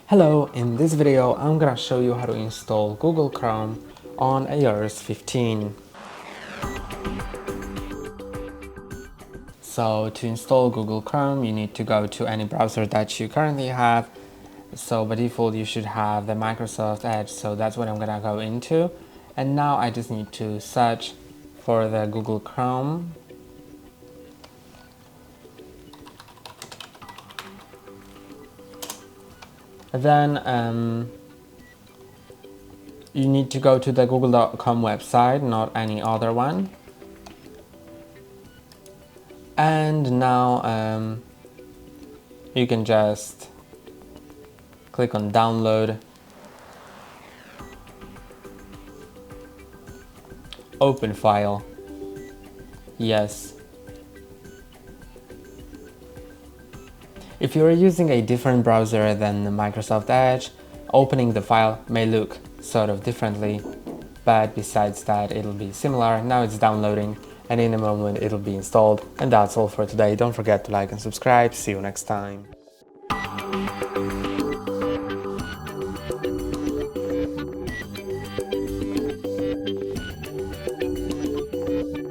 Hello, in this video I'm gonna show you how to install Google Chrome on iOS 15. So to install Google Chrome you need to go to any browser that you currently have. So by default you should have the Microsoft Edge, so that's what I'm gonna go into. And now I just need to search for the Google Chrome. Then you need to go to the google.com website, not any other one. And now you can just click on download, open file, yes. If you are using a different browser than the Microsoft Edge, opening the file may look sort of differently, but besides that it'll be similar. Now it's downloading and in a moment it'll be installed. And that's all for today. Don't forget to like and subscribe. See you next time.